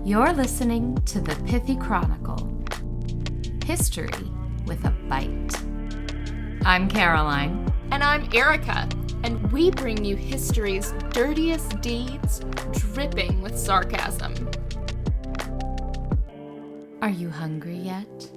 You're listening to the Pithy Chronicle. History with a bite. I'm Caroline. And I'm Erica. And we bring you history's dirtiest deeds, dripping with sarcasm. Are you hungry yet?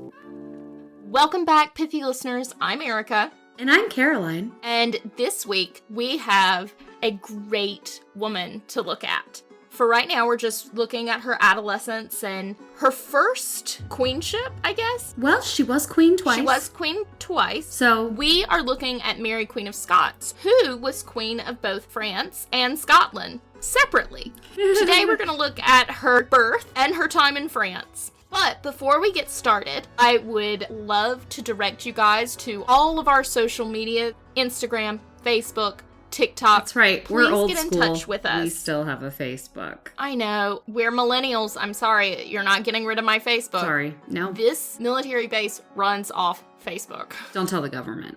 Welcome back, Pithy listeners. I'm Erica. And I'm Caroline. And this week, we have a great woman to look at. For right now, we're just looking at her adolescence and her first queenship, I guess. Well, she was queen twice. She was queen twice. So we are looking at Mary, Queen of Scots, who was queen of both France and Scotland separately. Today, we're going to look at her birth and her time in France. But before we get started, I would love to direct you guys to all of our social media, Instagram, Facebook, TikTok. That's right. Please We're old get in school. touch with us. We still have a Facebook. I know. We're millennials. I'm sorry. You're not getting rid of my Facebook. Sorry. No. This military base runs off Facebook. Don't tell the government.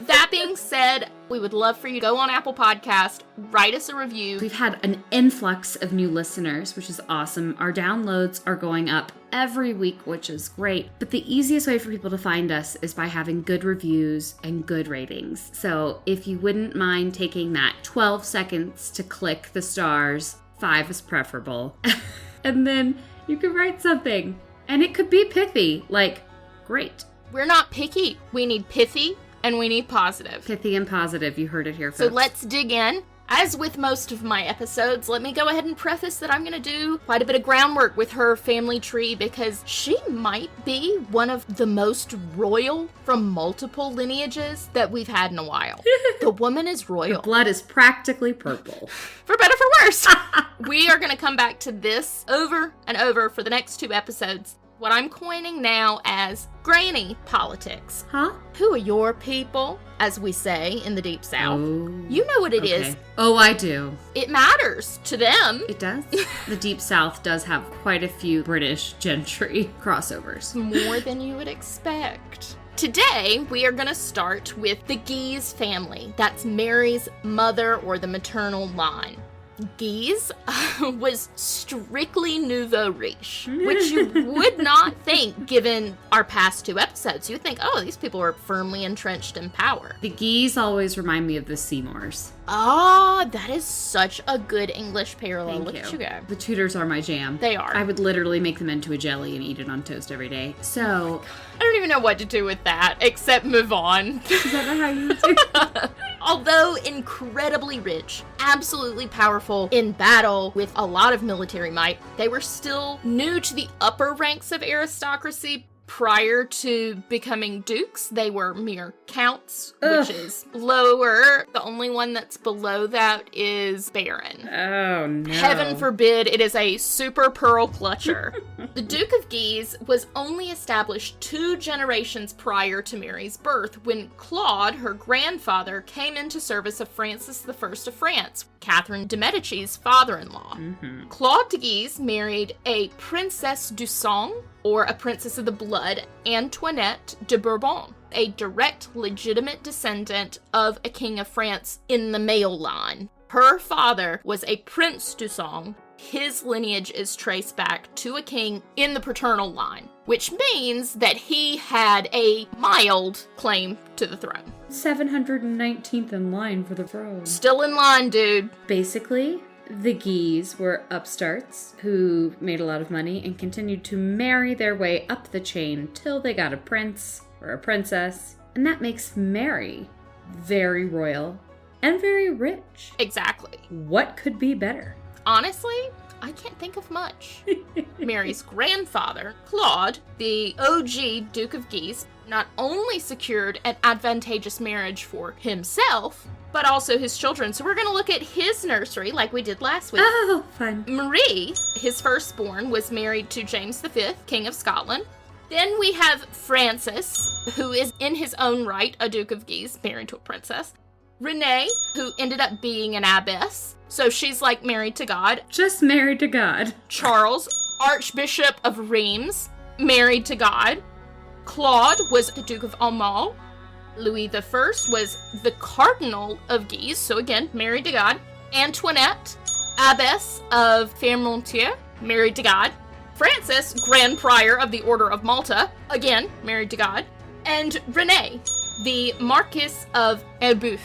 That being said, we would love for you to go on Apple Podcast, write us a review. We've had an influx of new listeners, which is awesome. Our downloads are going up every week, which is great. But the easiest way for people to find us is by having good reviews and good ratings. So if you wouldn't mind taking that 12 seconds to click the stars, 5 is preferable. And then you can write something. And it could be pithy, like, great. We're not picky. We need pithy. And we need positive. Pithy and positive. You heard it here, folks. So let's dig in. As with most of my episodes, let me go ahead and preface that I'm going to do quite a bit of groundwork with her family tree because she might be one of the most royal from multiple lineages that we've had in a while. The woman is royal. Her blood is practically purple. For better, for worse. We are going to come back to this over and over for the next 2 episodes. What I'm coining now as granny politics. Huh? Who are your people, as we say in the Deep South? Oh, you know what it is. Oh, I do. It matters to them. It does. The Deep South does have quite a few British gentry crossovers. More than you would expect. Today, we are going to start with the Guise family. That's Mary's mother or the maternal line. Guise was strictly nouveau riche, which you would not think given our past 2 episodes. You'd think, oh, these people are firmly entrenched in power. The Guise always remind me of the Seymours. Ah, that is such a good English parallel. Thank Look you. at you go. The Tudors are my jam. They are. I would literally make them into a jelly and eat it on toast every day. So, I don't even know what to do with that, except move on. is that how you do it? Although incredibly rich, absolutely powerful in battle with a lot of military might, they were still new to the upper ranks of aristocracy. Prior to becoming dukes, they were mere counts, which is lower. The only one that's below that is baron. Oh, no. Heaven forbid it is a super pearl clutcher. The Duke of Guise was only established 2 generations prior to Mary's birth when Claude, her grandfather, came into service of Francis I of France, Catherine de Medici's father-in-law. Mm-hmm. Claude de Guise married a Princess du Sang, or a princess of the blood, Antoinette de Bourbon, a direct, legitimate descendant of a king of France in the male line. Her father was a Prince du Sang. His lineage is traced back to a king in the paternal line, which means that he had a mild claim to the throne. 719th in line for the throne. Still in line, dude. Basically, the Guise were upstarts who made a lot of money and continued to marry their way up the chain till they got a prince or a princess. And that makes Mary very royal and very rich. Exactly. What could be better? Honestly, I can't think of much. Mary's grandfather, Claude, the OG Duke of Guise, not only secured an advantageous marriage for himself, but also his children. So we're going to look at his nursery like we did last week. Oh, fun. Marie, his firstborn, was married to James V, King of Scotland. Then we have Francis, who is in his own right a Duke of Guise, married to a princess. Renee, who ended up being an abbess, so she's like married to God. Just married to God. Charles, Archbishop of Reims, married to God. Claude was the Duke of Aumale. Louis I was the Cardinal of Guise, so again, married to God. Antoinette, Abbess of Fairmontier. married to God. Francis, Grand Prior of the Order of Malta, again, married to God. And René, the Marquis of Elbeuf.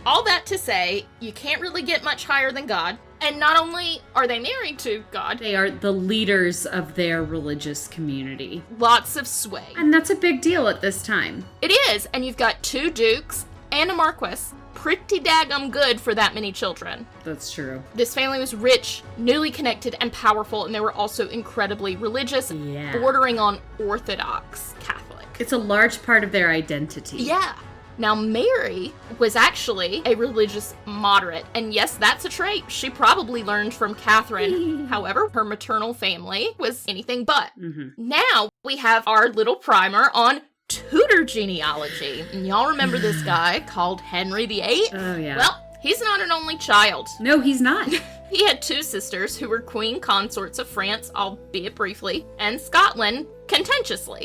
All that to say, you can't really get much higher than God. And not only are they married to God, They are the leaders of their religious community. lots of sway. And that's a big deal at this time. It is, and you've got 2 dukes and a marquis. Pretty daggum good for that many children. That's true. This family was rich, newly connected, and powerful, and they were also incredibly religious, Yeah. bordering on Orthodox Catholic. It's a large part of their identity. Yeah. Now, Mary was actually a religious moderate, and yes, that's a trait she probably learned from Catherine. However, her maternal family was anything but. Now, we have our little primer on Tudor genealogy. And y'all remember this guy called Henry VIII? Oh, yeah. Well, he's not an only child. No, he's not. He had 2 sisters who were queen consorts of France, albeit briefly, and Scotland contentiously.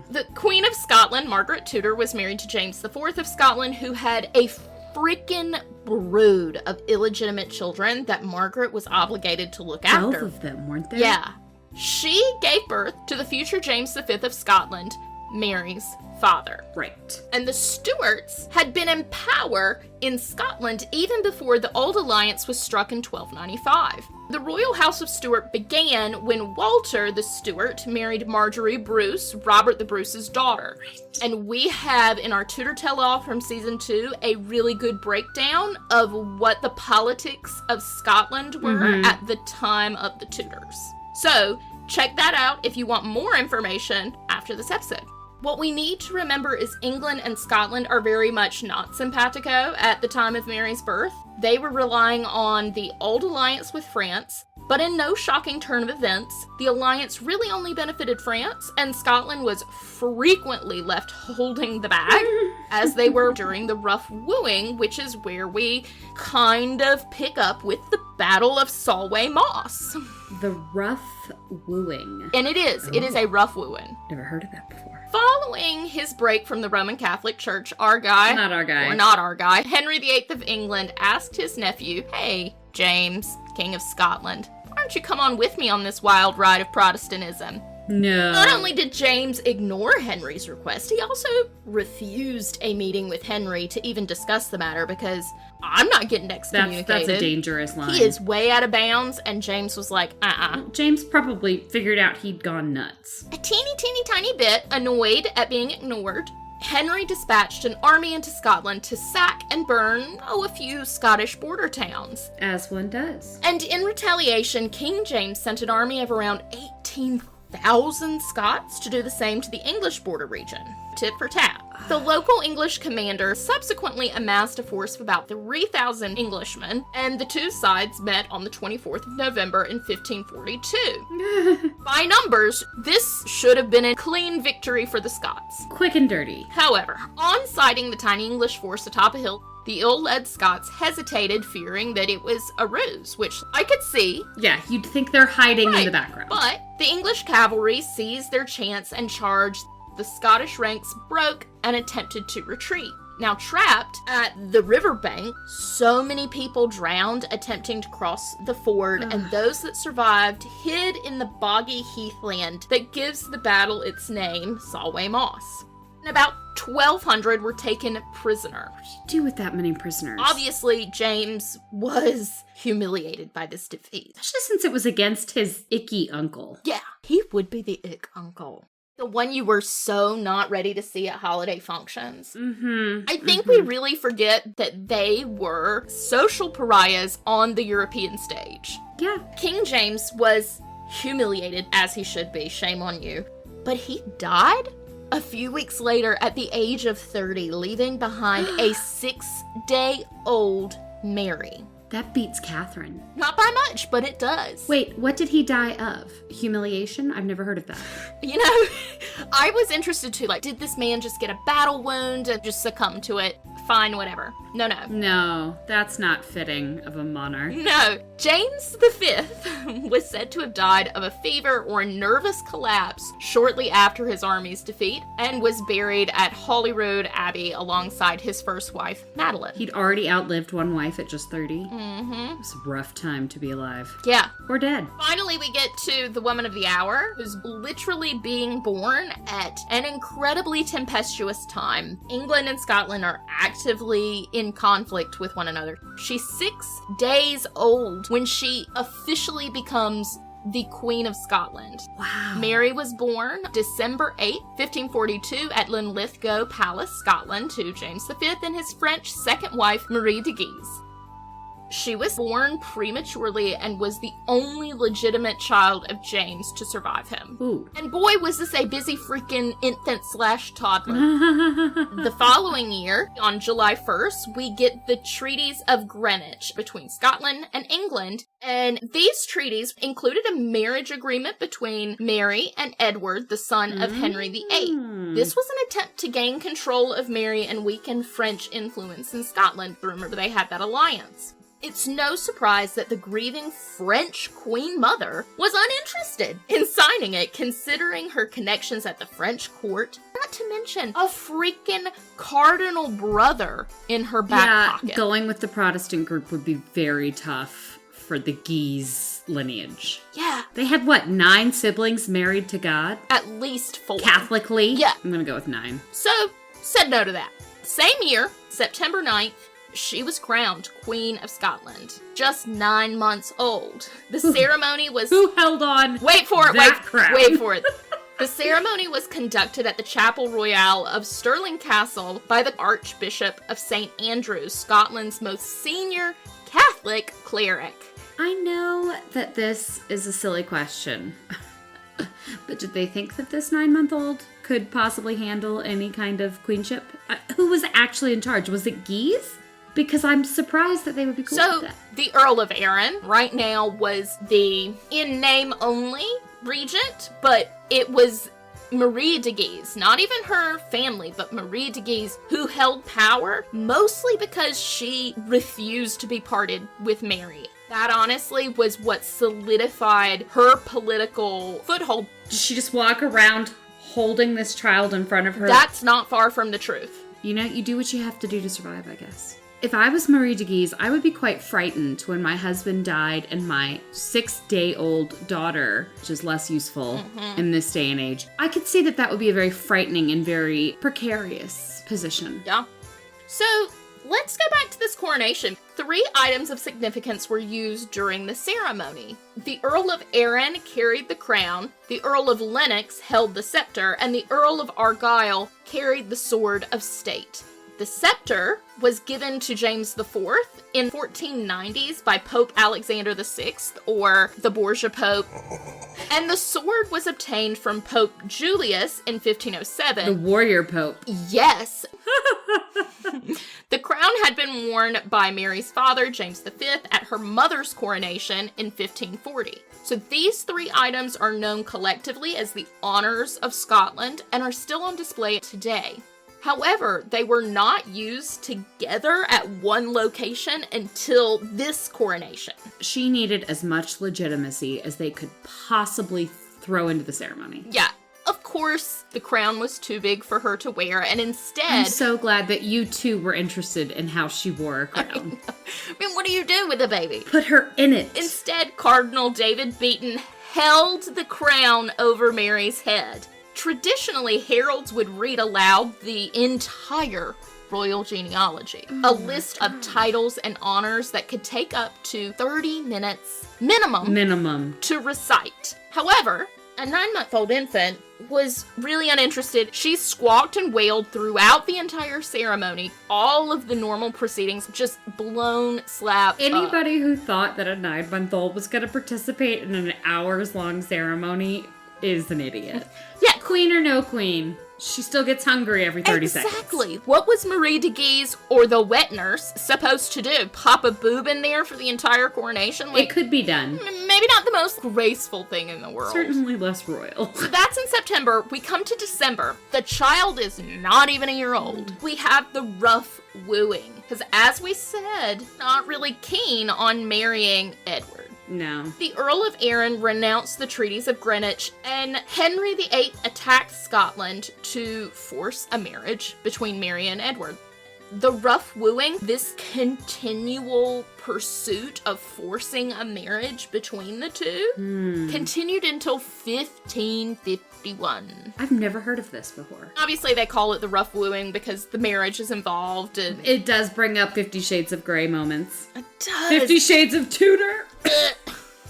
The Queen of Scotland, Margaret Tudor, was married to James IV of Scotland, who had a freaking brood of illegitimate children that Margaret was obligated to look 12 after. of them, weren't there? Yeah. She gave birth to the future James V of Scotland, Mary's father. Right. And the Stuarts had been in power in Scotland even before the Old Alliance was struck in 1295. The royal house of Stuart began when Walter the Stuart married Marjorie Bruce, Robert the Bruce's daughter. Right. And we have in our Tudor Tell-All from season 2 a really good breakdown of what the politics of Scotland were at the time of the Tudors. So check that out if you want more information after this episode. What we need to remember is England and Scotland are very much not simpatico at the time of Mary's birth. They were relying on the old alliance with France, but in no shocking turn of events, the alliance really only benefited France, and Scotland was frequently left holding the bag, as they were during the rough wooing, which is where we kind of pick up with the Battle of Solway Moss. The rough wooing. And it is a rough wooing. Never heard of that before. Following his break from the Roman Catholic Church, our guy, Not our guy. or not our guy, Henry VIII of England asked his nephew, "Hey, James, King of Scotland, why don't you come on with me on this wild ride of Protestantism?" No. Not only did James ignore Henry's request, he also refused a meeting with Henry to even discuss the matter because I'm not getting excommunicated. That's a dangerous line. He is way out of bounds, and James was like, James probably figured out he'd gone nuts. A teeny tiny bit annoyed at being ignored, Henry dispatched an army into Scotland to sack and burn, a few Scottish border towns. As one does. And in retaliation, King James sent an army of around 18,000 Scots to do the same to the English border region. Tit for tat. The local English commander subsequently amassed a force of about 3,000 Englishmen, and the two sides met on the 24th of November in 1542. By numbers, this should have been a clean victory for the Scots. Quick and dirty. However, on sighting the tiny English force atop a hill, the ill-led Scots hesitated, fearing that it was a ruse, which I could see. Yeah, you'd think they're hiding in the background. But the English cavalry seized their chance and charged. The Scottish ranks broke and attempted to retreat. Now trapped at the riverbank, so many people drowned attempting to cross the ford, and those that survived hid in the boggy heathland that gives the battle its name, Solway Moss. And about 1,200 were taken prisoner. What do you do with that many prisoners? Obviously, James was humiliated by this defeat. Especially since it was against his icky uncle. Yeah, he would be the ick uncle. The one you were so not ready to see at holiday functions. I think we really forget that they were social pariahs on the European stage. Yeah. King James was humiliated, as he should be, shame on you. But he died a few weeks later at the age of 30, leaving behind a 6-day-old Mary. That beats Catherine. Not by much, but it does. Wait, what did he die of? Humiliation? I've never heard of that. You know, I was interested too, did this man just get a battle wound and just succumb to it? fine, whatever. No. No, that's not fitting of a monarch. No. James V was said to have died of a fever or nervous collapse shortly after his army's defeat and was buried at Holyrood Abbey alongside his first wife, Madeline. He'd already outlived one wife at just 30. Mm-hmm. It was a rough time to be alive. Yeah. Or dead. Finally, we get to the woman of the hour, who's literally being born at an incredibly tempestuous time. England and Scotland are actively in conflict with one another. She's 6 days old when she officially becomes the Queen of Scotland. Wow. Mary was born December 8, 1542 at Linlithgow Palace, Scotland, to James V and his French second wife, Marie de Guise. She was born prematurely and was the only legitimate child of James to survive him. Ooh. And boy, was this a busy freaking infant/toddler. The following year, on July 1st, we get the Treaties of Greenwich between Scotland and England. And these treaties included a marriage agreement between Mary and Edward, the son of Henry VIII. This was an attempt to gain control of Mary and weaken French influence in Scotland. Remember, they had that alliance. It's no surprise that the grieving French Queen Mother was uninterested in signing it, considering her connections at the French court, not to mention a freaking cardinal brother in her back pocket. Going with the Protestant group would be very tough for the Guise lineage. Yeah. They had, 9 siblings married to God? At least 4. Catholically? Yeah. I'm gonna go with 9. So, said no to that. Same year, September 9th, she was crowned Queen of Scotland, just 9 months old. The ceremony was... Who held on? Wait for it, crown? wait for it. The ceremony was conducted at the Chapel Royal of Stirling Castle by the Archbishop of St. Andrews, Scotland's most senior Catholic cleric. I know that this is a silly question, but did they think that this 9-month-old could possibly handle any kind of queenship? Who was actually in charge? Was it Guise? Because I'm surprised that they would be cool with that. So, the Earl of Arran, right now, was the in-name-only regent, but it was Marie de Guise, not even her family, but Marie de Guise, who held power, mostly because she refused to be parted with Mary. That honestly was what solidified her political foothold. Did she just walk around holding this child in front of her? That's not far from the truth. You know, you do what you have to do to survive, I guess. If I was Marie de Guise, I would be quite frightened when my husband died and my 6-day-old daughter, which is less useful in this day and age. I could see that that would be a very frightening and very precarious position. Yeah. So, let's go back to this coronation. 3 items of significance were used during the ceremony. The Earl of Arran carried the crown, the Earl of Lennox held the scepter, and the Earl of Argyll carried the sword of state. The scepter was given to James IV in 1490s by Pope Alexander VI, or the Borgia Pope, and the sword was obtained from Pope Julius in 1507. The warrior pope. Yes. The crown had been worn by Mary's father, James V, at her mother's coronation in 1540. So these 3 items are known collectively as the honors of Scotland and are still on display today. However, they were not used together at one location until this coronation. She needed as much legitimacy as they could possibly throw into the ceremony. Yeah. Of course, the crown was too big for her to wear, and instead... I'm so glad that you two were interested in how she wore a crown. I mean, what do you do with a baby? Put her in it. Instead, Cardinal David Beaton held the crown over Mary's head. Traditionally, heralds would read aloud the entire royal genealogy, a list of titles and honors that could take up to 30 minutes minimum to recite. However, a 9-month-old infant was really uninterested. She squawked and wailed throughout the entire ceremony. All of the normal proceedings just blown slap Anybody who thought that a 9-month-old was going to participate in an hours-long ceremony is an idiot. Yeah. Queen or no queen, she still gets hungry every 30 seconds. Exactly. What was Marie de Guise or the wet nurse supposed to do? Pop a boob in there for the entire coronation? It could be done. Maybe not the most graceful thing in the world. Certainly less royal. So that's in September. We come to December. The child is not even a year old. We have the rough wooing. Because as we said, not really keen on marrying Edward. No. The Earl of Arran renounced the treaties of Greenwich, and Henry VIII attacked Scotland to force a marriage between Mary and Edward. The rough wooing, this continual pursuit of forcing a marriage between the two, continued until 1551. I've never heard of this before. Obviously, they call it the rough wooing because the marriage is involved. And It does bring up 50 Shades of Grey moments. it does. 50 Shades of Tudor?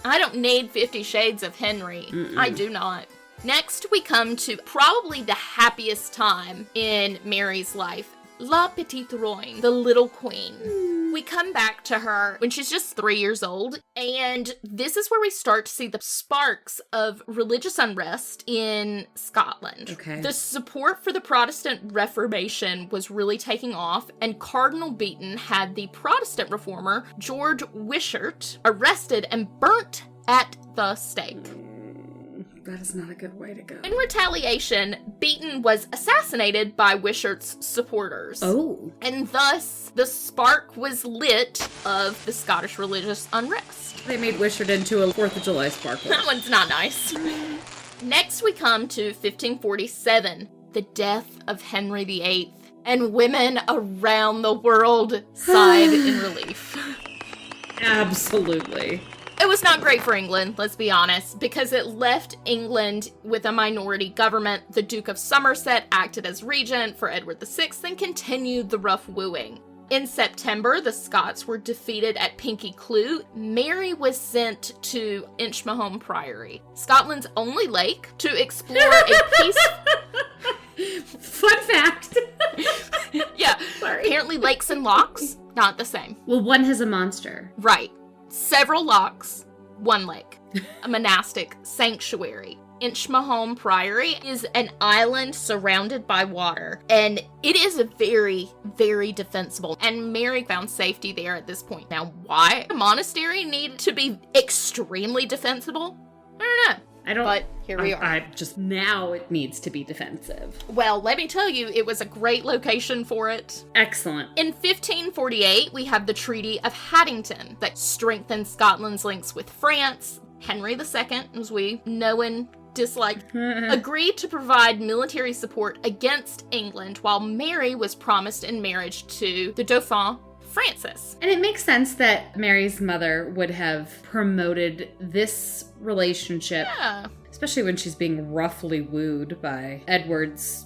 I don't need 50 Shades of Henry. I do not. Next, we come to probably the happiest time in Mary's life. La Petite Royne, the Little Queen. We come back to her when she's just 3 years old, and this is where we start to see the sparks of religious unrest in Scotland. Okay. The support for the Protestant Reformation was really taking off, and Cardinal Beaton had the Protestant reformer, George Wishart, arrested and burnt at the stake. That is not a good way to go. In retaliation, Beaton was assassinated by Wishart's supporters. Oh. And thus, the spark was lit of the Scottish religious unrest. They made Wishart into a 4th of July sparkler. That one's not nice. Next, we come to 1547, the death of Henry VIII, and women around the world sighed in relief. Absolutely. It was not great for England, let's be honest, because it left England with a minority government. The Duke of Somerset acted as regent for Edward VI and continued the rough wooing. In September, the Scots were defeated at Pinkie Cleugh. Mary was sent to Inchmahome Priory, Scotland's only lake, to explore a peaceful... Fun fact. Yeah, Sorry. Apparently lakes and locks, not the same. Well, one has a monster. Right. Several locks, one lake. A monastic sanctuary. Inchmahome Priory is an island surrounded by water, and it is a very, very defensible. And Mary found safety there at this point. Now, why a monastery needed to be extremely defensible? I don't know. But here we are. Now it needs to be defensive. Well, let me tell you, it was a great location for it. Excellent. In 1548, we have the Treaty of Haddington that strengthened Scotland's links with France. Henry II, as we know and dislike, agreed to provide military support against England, while Mary was promised in marriage to the Dauphin, Francis. And it makes sense that Mary's mother would have promoted this relationship. Yeah. Especially when she's being roughly wooed by Edward's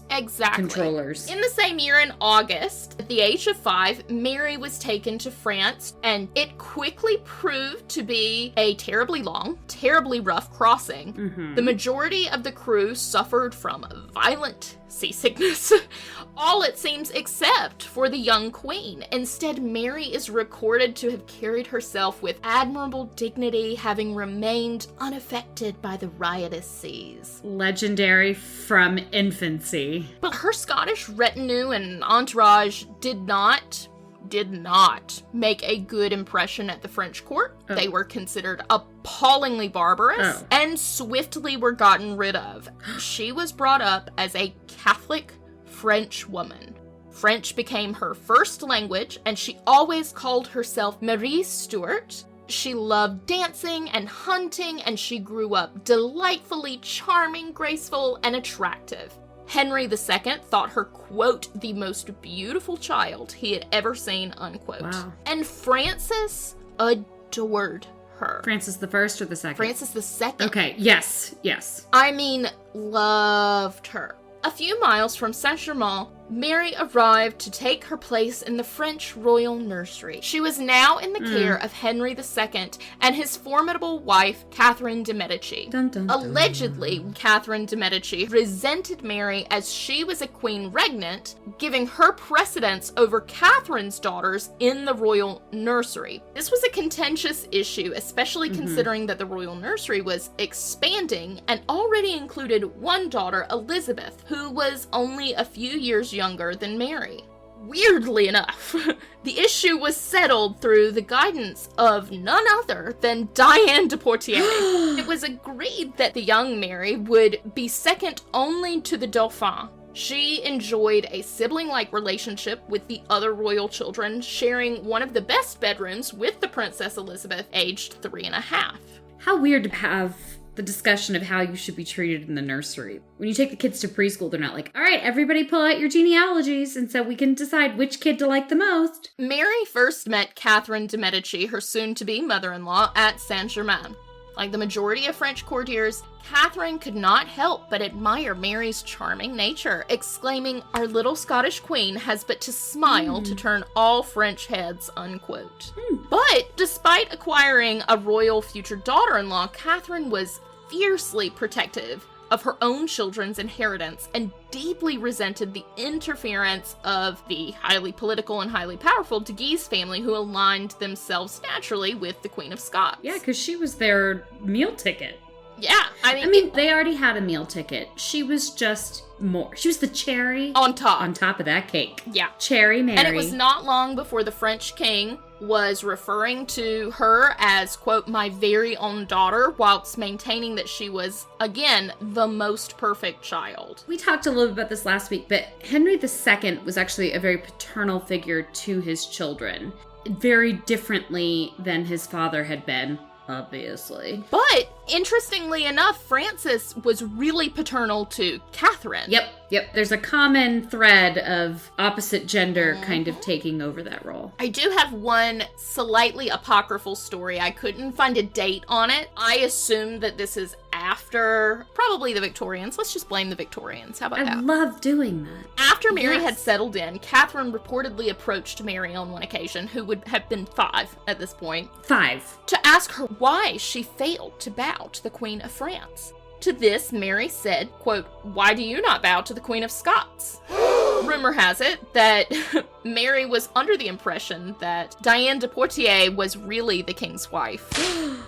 controllers. In the same year, in August, at the age of 5, Mary was taken to France, and it quickly proved to be a terribly long, terribly rough crossing. Mm-hmm. The majority of the crew suffered from violent seasickness. All, it seems, except for the young queen. Instead, Mary is recorded to have carried herself with admirable dignity, having remained unaffected by the riotous seas. Legendary from infancy. But her Scottish retinue and entourage did not make a good impression at the French court. Oh. They were considered appallingly barbarous and swiftly were gotten rid of. She was brought up as a Catholic French woman. French became her first language, and she always called herself Marie Stuart. She loved dancing and hunting, and she grew up delightfully charming, graceful, and attractive. Henry II thought her, quote, the most beautiful child he had ever seen, unquote. Wow. And Francis adored her. Francis the First or the Second? Francis II. Okay, yes. I mean, loved her. A few miles from Saint-Germain, Mary arrived to take her place in the French royal nursery. She was now in the care of Henry II and his formidable wife, Catherine de' Medici. Dun, dun, dun. Allegedly, Catherine de' Medici resented Mary as she was a queen regnant, giving her precedence over Catherine's daughters in the royal nursery. This was a contentious issue, especially considering that the royal nursery was expanding and already included one daughter, Elizabeth, who was only a few years younger than Mary. Weirdly enough, the issue was settled through the guidance of none other than Diane de Poitiers. It was agreed that the young Mary would be second only to the Dauphin. She enjoyed a sibling-like relationship with the other royal children, sharing one of the best bedrooms with the Princess Elizabeth, aged 3.5. How weird to have the discussion of how you should be treated in the nursery. When you take the kids to preschool, they're not like, all right, everybody pull out your genealogies, and so we can decide which kid to like the most. Mary first met Catherine de' Medici, her soon-to-be mother-in-law, at Saint-Germain. Like the majority of French courtiers, Catherine could not help but admire Mary's charming nature, exclaiming, "Our little Scottish queen has but to smile to turn all French heads," unquote. But despite acquiring a royal future daughter-in-law, Catherine was fiercely protective of her own children's inheritance and deeply resented the interference of the highly political and highly powerful de Guise family, who aligned themselves naturally with the Queen of Scots. Yeah, because she was their meal ticket. Yeah, I mean, they already had a meal ticket. She was just more. She was the cherry on top of that cake. Yeah. Cherry Mary. And it was not long before the French king was referring to her as, quote, "my very own daughter," whilst maintaining that she was, again, the most perfect child. We talked a little bit about this last week, but Henry II was actually a very paternal figure to his children. Very differently than his father had been, obviously. But, interestingly enough, Francis was really paternal to Catherine. Yep. There's a common thread of opposite gender kind of taking over that role. I do have one slightly apocryphal story. I couldn't find a date on it. I assume that this is after probably the Victorians. Let's just blame the Victorians. How about that? I love doing that. After Mary had settled in, Catherine reportedly approached Mary on one occasion, who would have been 5 at this point. 5. To ask her why she failed to bow to the Queen of France. To this, Mary said, quote, "Why do you not bow to the Queen of Scots?" Rumor has it that Mary was under the impression that Diane de Poitiers was really the king's wife.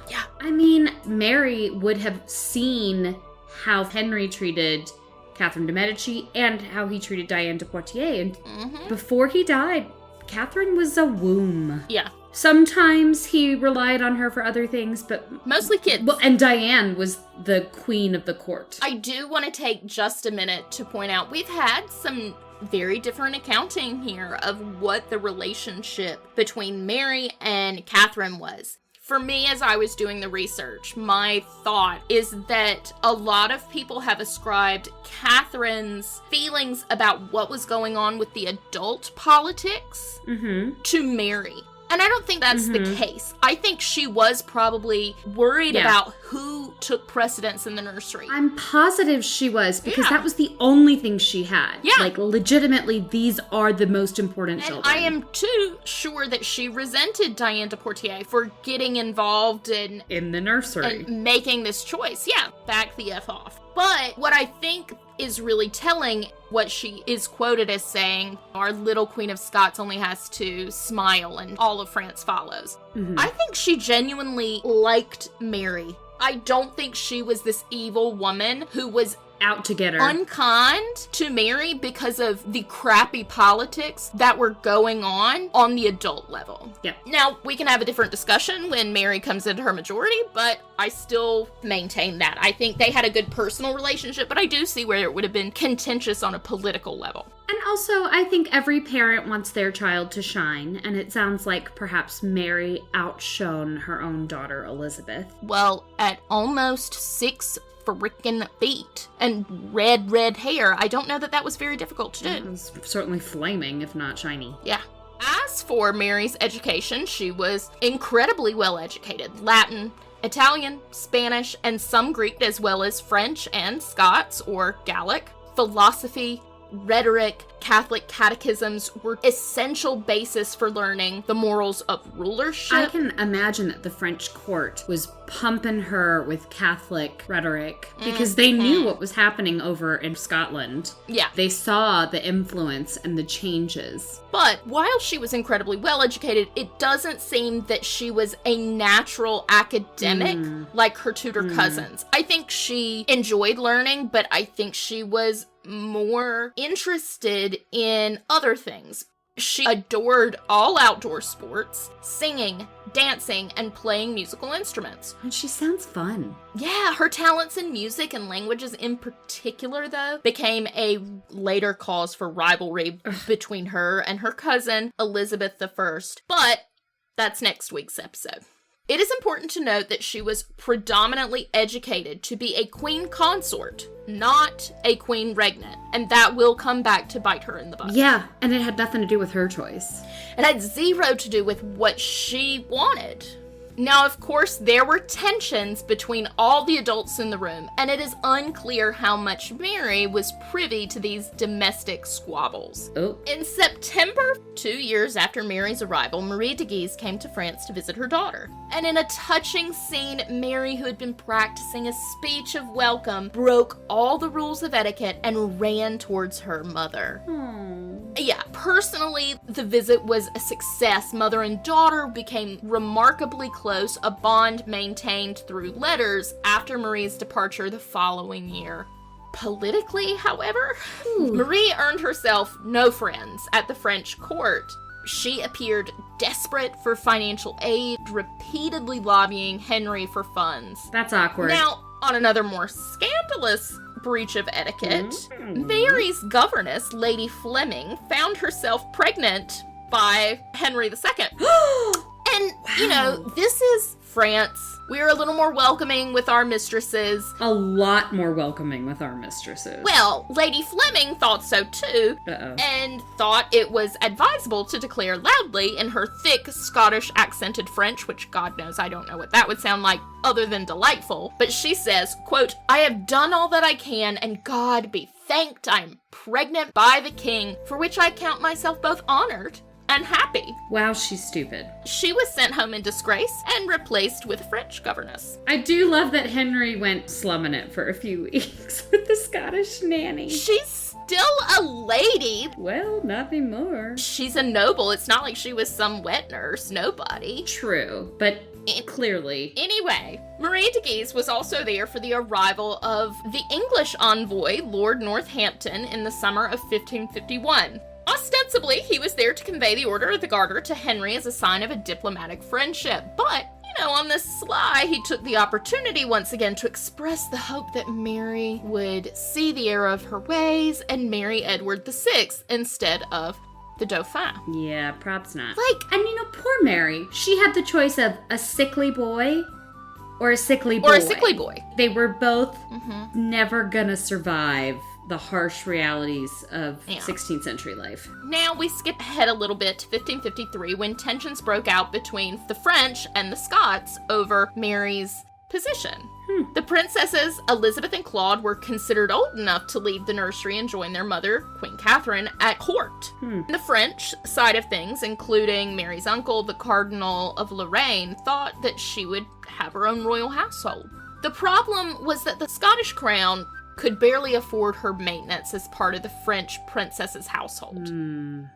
Yeah. I mean, Mary would have seen how Henry treated Catherine de' Medici and how he treated Diane de Poitiers. And before he died, Catherine was a womb. Yeah. Sometimes he relied on her for other things, but mostly kids. Well, and Diane was the queen of the court. I do want to take just a minute to point out we've had some very different accounting here of what the relationship between Mary and Catherine was. For me, as I was doing the research, my thought is that a lot of people have ascribed Catherine's feelings about what was going on with the adult politics to Mary. And I don't think that's the case. I think she was probably worried about who took precedence in the nursery. I'm positive she was, because that was the only thing she had. Yeah. Like, legitimately, these are the most important And children. I am, too, sure that she resented Diane de Poitiers for getting involved in the nursery. And making this choice. Yeah, back the F off. But what I think is really telling, what she is quoted as saying, "Our little Queen of Scots only has to smile and all of France follows." I think she genuinely liked Mary. I don't think she was this evil woman who was out to get her. Unkind to Mary because of the crappy politics that were going on the adult level. Yeah. Now, we can have a different discussion when Mary comes into her majority, but I still maintain that. I think they had a good personal relationship, but I do see where it would have been contentious on a political level. And also, I think every parent wants their child to shine, and it sounds like perhaps Mary outshone her own daughter, Elizabeth. Well, at almost 6 freaking feet and red hair, I don't know that was very difficult to do. It was certainly flaming, if not shiny. Yeah. As for Mary's education, she was incredibly well educated. Latin, Italian, Spanish, and some Greek, as well as French and Scots or Gallic, philosophy, rhetoric, Catholic catechisms were essential basis for learning the morals of rulership. I can imagine that the French court was pumping her with Catholic rhetoric because they knew what was happening over in Scotland. Yeah. They saw the influence and the changes. But while she was incredibly well educated, it doesn't seem that she was a natural academic like her Tudor cousins. I think she enjoyed learning, but I think she was more interested in other things. She adored all outdoor sports, singing, dancing, and playing musical instruments. And she sounds fun. Yeah, her talents in music and languages in particular, though, became a later cause for rivalry between her and her cousin, Elizabeth I. But that's next week's episode. It is important to note that she was predominantly educated to be a queen consort, not a queen regnant, and that will come back to bite her in the butt. Yeah, and it had nothing to do with her choice. It had zero to do with what she wanted. Now, of course, there were tensions between all the adults in the room, and it is unclear how much Mary was privy to these domestic squabbles. Oh. In September, 2 years after Mary's arrival, Marie de Guise came to France to visit her daughter. And in a touching scene, Mary, who had been practicing a speech of welcome, broke all the rules of etiquette and ran towards her mother. Yeah, personally, the visit was a success. Mother and daughter became remarkably close, a bond maintained through letters after Marie's departure the following year. Politically, however, Marie earned herself no friends at the French court. She appeared desperate for financial aid, repeatedly lobbying Henry for funds. That's awkward. Now, on another more scandalous breach of etiquette, Mary's governess, Lady Fleming, found herself pregnant by Henry II. And, you know, this is France. We're a little more welcoming with our mistresses. A lot more welcoming with our mistresses. Well, Lady Fleming thought so too, and thought it was advisable to declare loudly in her thick Scottish accented French, which God knows I don't know what that would sound like other than delightful. But she says, quote, "I have done all that I can, and God be thanked I am pregnant by the king, for which I count myself both honored and happy." Wow, she's stupid. She was sent home in disgrace and replaced with a French governess. I do love that Henry went slumming it for a few weeks with the Scottish nanny. She's still a lady. Well, nothing more. She's a noble. It's not like she was some wet nurse. Nobody. True, but clearly. Anyway, Marie de Guise was also there for the arrival of the English envoy, Lord Northampton, in the summer of 1551. Ostensibly, he was there to convey the Order of the Garter to Henry as a sign of a diplomatic friendship, but, you know, on the sly, he took the opportunity once again to express the hope that Mary would see the error of her ways and marry Edward VI instead of the Dauphin. Yeah, props not. And you know, poor Mary, she had the choice of a sickly boy or a sickly boy. They were both never gonna survive the harsh realities of 16th century life. Now we skip ahead a little bit to 1553 when tensions broke out between the French and the Scots over Mary's position. The princesses Elizabeth and Claude were considered old enough to leave the nursery and join their mother, Queen Catherine, at court. The French side of things, including Mary's uncle, the Cardinal of Lorraine, thought that she would have her own royal household. The problem was that the Scottish crown could barely afford her maintenance as part of the French princess's household.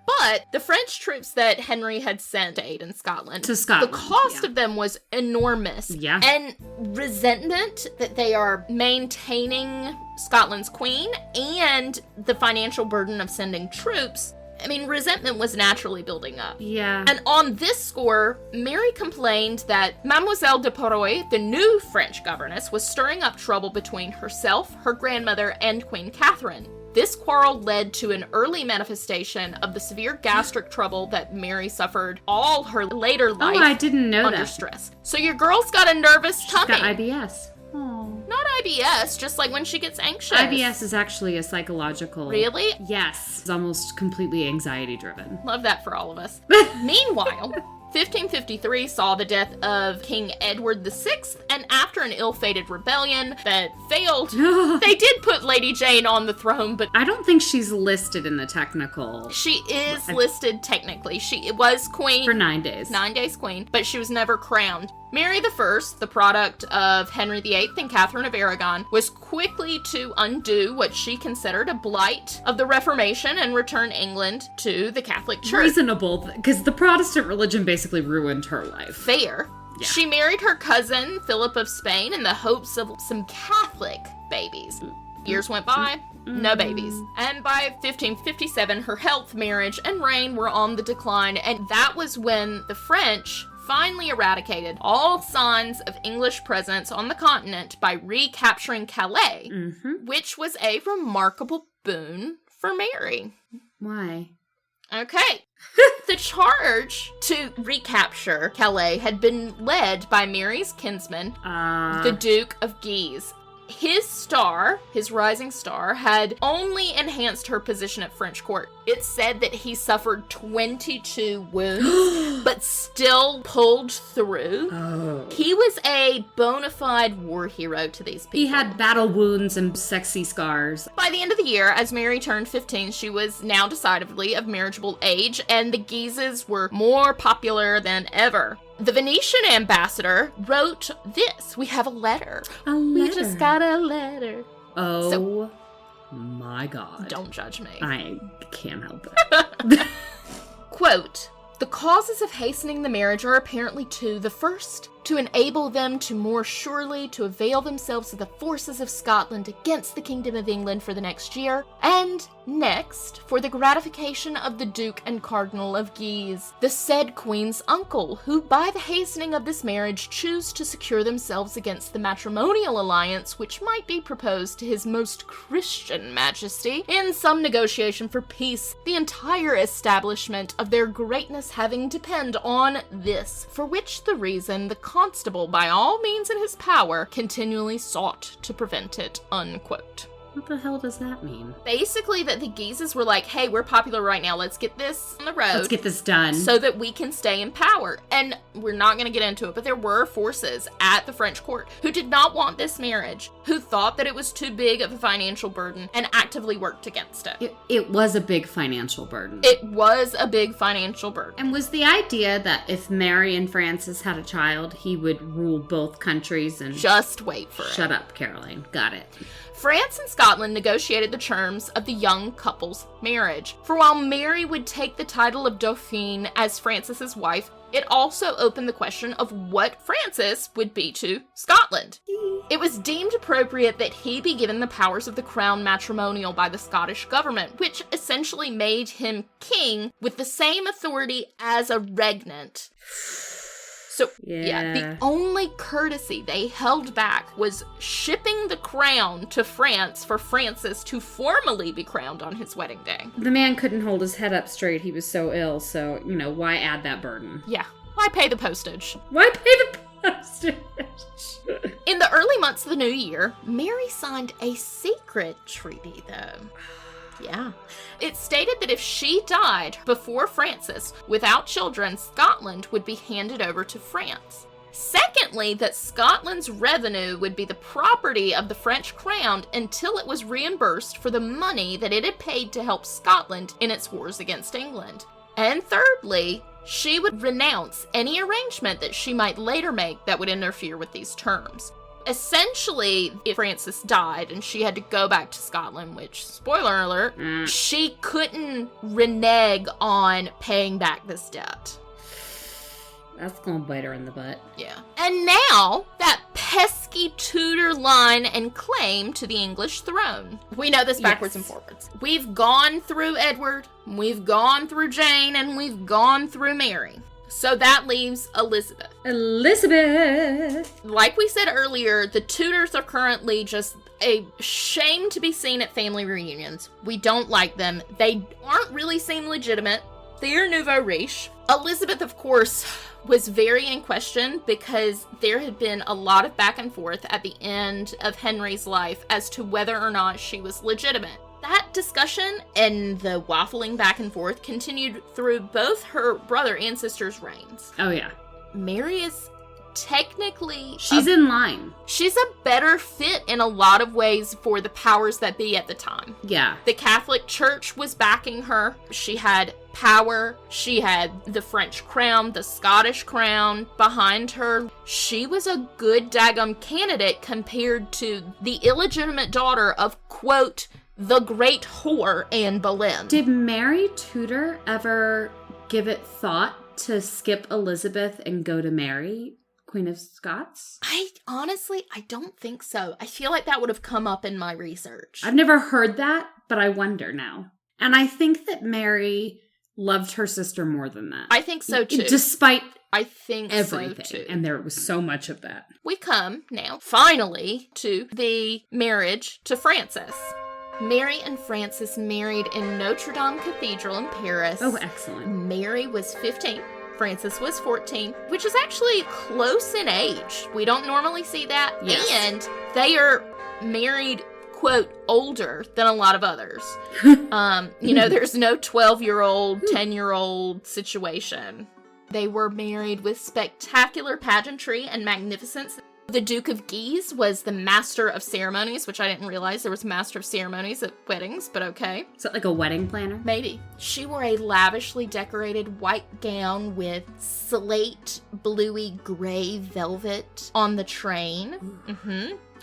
But the French troops that Henry had sent to aid in Scotland, the cost of them was enormous. And resentment that they are maintaining Scotland's queen and the financial burden of sending troops, I mean, resentment was naturally building up. And on this score, Mary complained that Mademoiselle de Poroy, the new French governess, was stirring up trouble between herself, her grandmother, and Queen Catherine. This quarrel led to an early manifestation of the severe gastric trouble that Mary suffered all her later life. I didn't know under stress. So your girl's got a nervous tummy. She's got IBS. Not IBS, just like when she gets anxious. IBS is actually a psychological... Really? Yes. It's almost completely anxiety-driven. Love that for all of us. Meanwhile, 1553 saw the death of King Edward VI, and after an ill-fated rebellion that failed, they did put Lady Jane on the throne, but I don't think she's listed in the technical. she is listed technically. She was queen. For 9 days. 9 days queen, but she was never crowned. Mary I, the product of Henry VIII and Catherine of Aragon, was quickly to undo what she considered a blight of the Reformation and return England to the Catholic Church. Reasonable, because the Protestant religion basically ruined her life. Fair. Yeah. She married her cousin, Philip of Spain, in the hopes of some Catholic babies. Years went by, no babies. And by 1557, her health, marriage, and reign were on the decline, and that was when the French finally eradicated all signs of English presence on the continent by recapturing Calais, which was a remarkable boon for Mary. Why? Okay. The charge to recapture Calais had been led by Mary's kinsman, the Duke of Guise. His star, his rising star, had only enhanced her position at French court. It's said that he suffered 22 wounds, but still pulled through. Oh. He was a bona fide war hero to these people. He had battle wounds and sexy scars. By the end of the year, as Mary turned 15, she was now decidedly of marriageable age, and the Guises were more popular than ever. The Venetian ambassador wrote this. We have a letter. A letter. We just got a letter. Oh, my God. Don't judge me. I can't help it. Quote, "The causes of hastening the marriage are apparently two. The first, to enable them to more surely to avail themselves of the forces of Scotland against the Kingdom of England for the next year, and next, for the gratification of the Duke and Cardinal of Guise, the said Queen's uncle, who by the hastening of this marriage choose to secure themselves against the matrimonial alliance which might be proposed to his most Christian Majesty in some negotiation for peace, the entire establishment of their greatness having depend on this, for which the reason the constable, by all means in his power, continually sought to prevent it," unquote. What the hell does that mean? Basically that the Guises were like, hey, we're popular right now, let's get this on the road. Let's get this done. So that we can stay in power. And we're not going to get into it, but there were forces at the French court who did not want this marriage, who thought that it was too big of a financial burden and actively worked against it. It was a big financial burden. It was a big financial burden. And was the idea that if Mary and Francis had a child, he would rule both countries and... Just wait for it. Shut up, Caroline. Got it. France and Scotland negotiated the terms of the young couple's marriage. For while Mary would take the title of Dauphine as Francis's wife, it also opened the question of what Francis would be to Scotland. It was deemed appropriate that he be given the powers of the crown matrimonial by the Scottish government, which essentially made him king with the same authority as a regnant. So, yeah, the only courtesy they held back was shipping the crown to France for Francis to formally be crowned on his wedding day. The man couldn't hold his head up straight. He was so ill, so, why add that burden? Yeah. Why pay the postage? Why pay the postage? In the early months of the new year, Mary signed a secret treaty, though. Yeah. It stated that if she died before Francis without children, Scotland would be handed over to France. Secondly, that Scotland's revenue would be the property of the French crown until it was reimbursed for the money that it had paid to help Scotland in its wars against England. And thirdly, she would renounce any arrangement that she might later make that would interfere with these terms. Essentially, if Francis died and she had to go back to Scotland, which, spoiler alert, she couldn't renege on paying back this debt. That's gonna bite her in the butt. Yeah. And now, that pesky Tudor line and claim to the English throne. We know this backwards and forwards. We've gone through Edward, we've gone through Jane, and we've gone through Mary. So that leaves Elizabeth. Elizabeth! Like we said earlier, the Tudors are currently just a shame to be seen at family reunions. We don't like them. They aren't really seen legitimate. They're nouveau riche. Elizabeth, of course, was very in question because there had been a lot of back and forth at the end of Henry's life as to whether or not she was legitimate. That discussion and the waffling back and forth continued through both her brother and sister's reigns. Oh, yeah. Mary is technically... She's in line. She's a better fit in a lot of ways for the powers that be at the time. Yeah. The Catholic Church was backing her. She had power. She had the French crown, the Scottish crown behind her. She was a good daggum candidate compared to the illegitimate daughter of, quote, the great whore Anne Boleyn. Did Mary Tudor ever give it thought to skip Elizabeth and go to Mary, Queen of Scots? I don't think so. I feel like that would have come up in my research. I've never heard that, but I wonder now. And I think that Mary loved her sister more than that. I think so too. Despite I think everything. So too. And there was so much of that. We come now, finally, to the marriage to Francis. Mary and Francis married in Notre Dame Cathedral in Paris. Oh, excellent. Mary was 15. Francis was 14, which is actually close in age. We don't normally see that. Yes. And they are married, quote, older than a lot of others. There's no 12-year-old, 10-year-old situation. They were married with spectacular pageantry and magnificence. The Duke of Guise was the master of ceremonies, which I didn't realize there was a master of ceremonies at weddings, but okay. Is that like a wedding planner? Maybe. She wore a lavishly decorated white gown with slate bluey gray velvet on the train,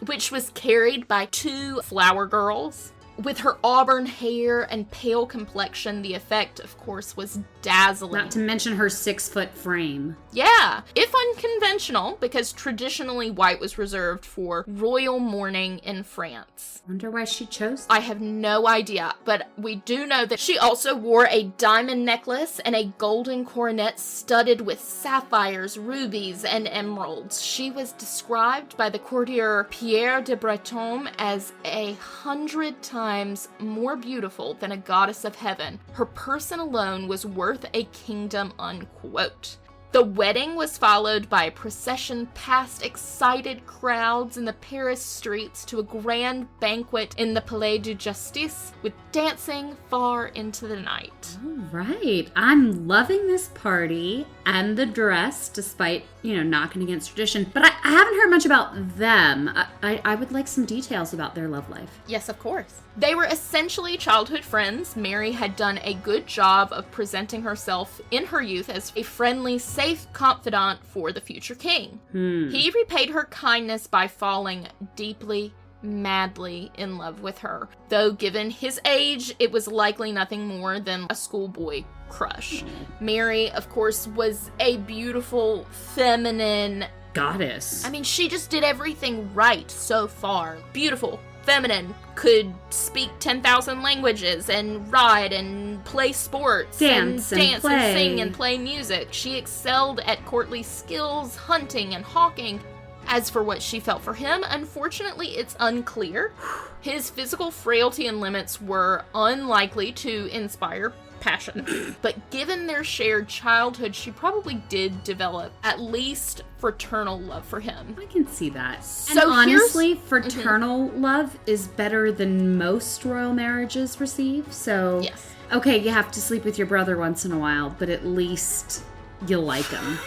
which was carried by 2 flower girls. With her auburn hair and pale complexion, the effect, of course, was dazzling. Not to mention her 6-foot frame. Yeah, if unconventional, because traditionally white was reserved for royal mourning in France. Wonder why she chose that. I have no idea, but we do know that she also wore a diamond necklace and a golden coronet studded with sapphires, rubies, and emeralds. She was described by the courtier Pierre de Breton as 100 times more beautiful than a goddess of heaven. Her person alone was worth a kingdom, unquote. The wedding was followed by a procession past excited crowds in the Paris streets to a grand banquet in the Palais de Justice with dancing far into the night. All right. I'm loving this party and the dress, despite, knocking against tradition. But I haven't heard much about them. I would like some details about their love life. Yes, of course. They were essentially childhood friends. Mary had done a good job of presenting herself in her youth as a friendly, safe confidant for the future king. He repaid her kindness by falling deeply, madly in love with her. Though given his age, it was likely nothing more than a schoolboy crush. Mary, of course, was a beautiful, feminine goddess. I mean, she just did everything right so far. Beautiful, feminine, could speak 10,000 languages and ride and play sports dance and play. Sing and play music. She excelled at courtly skills, hunting and hawking. As for what she felt for him, unfortunately, it's unclear. His physical frailty and limits were unlikely to inspire passion. But given their shared childhood, she probably did develop at least fraternal love for him. I can see that. So and honestly, fraternal love is better than most royal marriages receive. So, yes. Okay, you have to sleep with your brother once in a while, but at least you like him.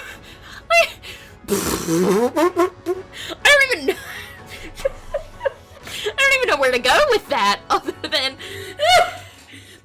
I don't even know where to go with that other than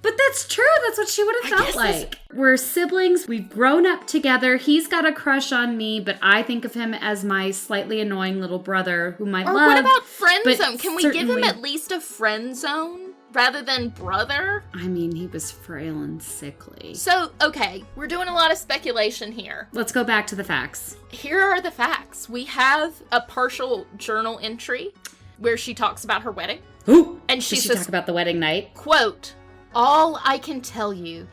But that's true. That's what she would have felt like. We're siblings. We've grown up together. He's got a crush on me, but I think of him as my slightly annoying little brother whom I love. Or what about friend zone? Can we give him certainly- at least a friend zone rather than brother? I mean, he was frail and sickly. So, okay, we're doing a lot of speculation here. Let's go back to the facts. Here are the facts. We have a partial journal entry where she talks about her wedding. Ooh! And she Did she says, talk about the wedding night? quote, "All I can tell you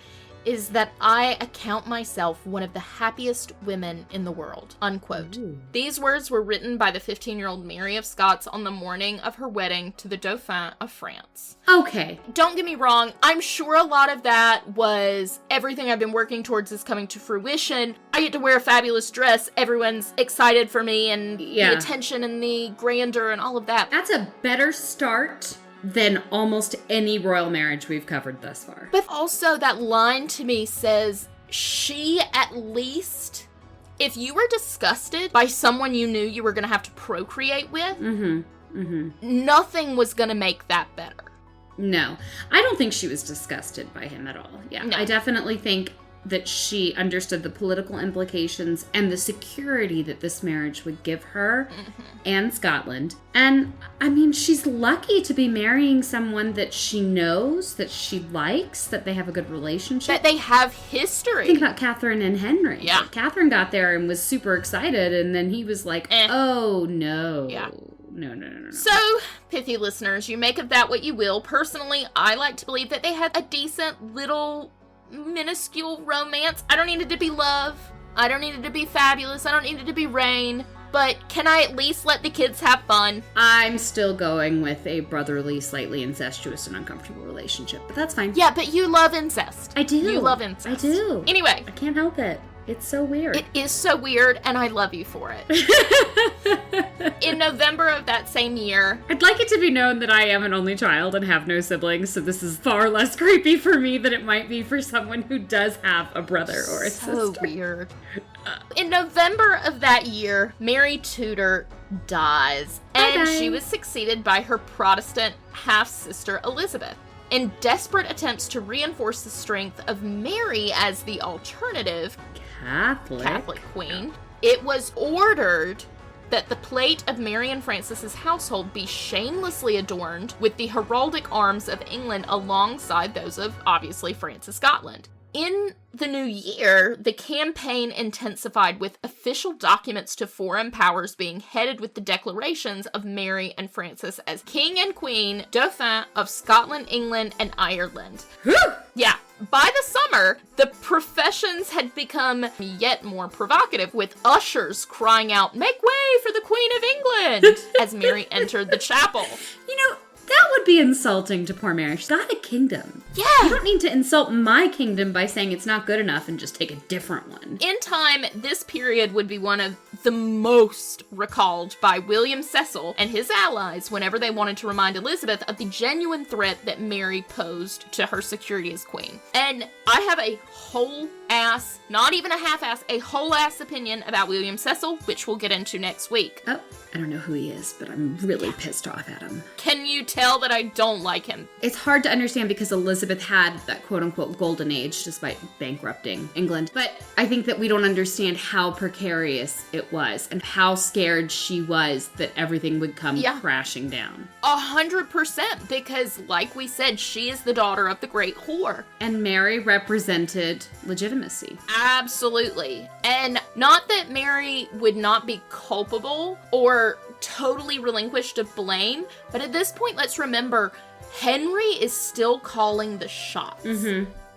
is that I account myself one of the happiest women in the world," unquote. Ooh. These words were written by the 15-year-old Mary of Scots on the morning of her wedding to the Dauphin of France. Okay. Don't get me wrong, I'm sure a lot of that was everything I've been working towards is coming to fruition. I get to wear a fabulous dress, everyone's excited for me, and the attention and the grandeur and all of that. That's a better start than almost any royal marriage we've covered thus far. But also that line to me says she at least, if you were disgusted by someone you knew you were going to have to procreate with, nothing was going to make that better. No, I don't think she was disgusted by him at all. Yeah, no. I definitely think that she understood the political implications and the security that this marriage would give her and Scotland. And, I mean, she's lucky to be marrying someone that she knows, that she likes, that they have a good relationship. That they have history. Think about Catherine and Henry. Yeah. Like, Catherine got there and was super excited, and then he was like, oh, no. Yeah. No. So, pithy listeners, you make of that what you will. Personally, I like to believe that they had a decent little minuscule romance. I don't need it to be love. I don't need it to be fabulous. I don't need it to be rain. But can I at least let the kids have fun? I'm still going with a brotherly, slightly incestuous and uncomfortable relationship, but that's fine. Yeah, but you love incest. I do. You love incest. I do. Anyway. I can't help it. It's so weird. It is so weird, and I love you for it. In November of that same year... I'd like it to be known that I am an only child and have no siblings, so this is far less creepy for me than it might be for someone who does have a brother or a sister. So weird. In November of that year, Mary Tudor dies, and she was succeeded by her Protestant half-sister Elizabeth. In desperate attempts to reinforce the strength of Mary as the alternative Catholic queen, it was ordered that the plate of Mary and Francis's household be shamelessly adorned with the heraldic arms of England alongside those of, obviously, France of Scotland. In the new year, the campaign intensified with official documents to foreign powers being headed with the declarations of Mary and Francis as King and Queen Dauphin of Scotland, England, and Ireland. Yeah. By the summer, the professions had become yet more provocative, with ushers crying out, "Make way for the Queen of England," as Mary entered the chapel. You know, that would be insulting to poor Mary. She's got a kingdom. Yeah. You don't need to insult my kingdom by saying it's not good enough and just take a different one. In time, this period would be one of the most recalled by William Cecil and his allies whenever they wanted to remind Elizabeth of the genuine threat that Mary posed to her security as queen. And I have a whole ass, not even a half ass, a whole ass opinion about William Cecil, which we'll get into next week. Oh, I don't know who he is, but I'm really pissed off at him. Can you tell that I don't like him? It's hard to understand because Elizabeth had that quote-unquote golden age despite bankrupting England. But I think that we don't understand how precarious it was and how scared she was that everything would come crashing down. 100%, because like we said, she is the daughter of the great whore. And Mary represented legitimacy. Absolutely. And not that Mary would not be culpable or totally relinquished of blame, but at this point, let's remember, Henry is still calling the shots.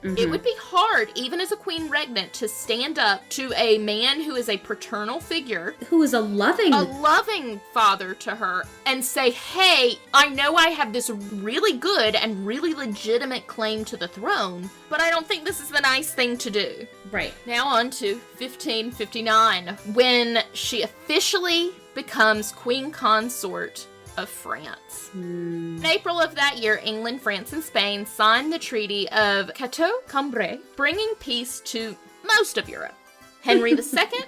It would be hard, even as a queen regnant, to stand up to a man who is a paternal figure. Who is a loving father to her, and say, hey, I know I have this really good and really legitimate claim to the throne, but I don't think this is the nice thing to do. Right. Now on to 1559, when she officially becomes queen consort of France. In April of that year, England, France, and Spain signed the Treaty of Cateau-Cambrai, bringing peace to most of Europe. Henry II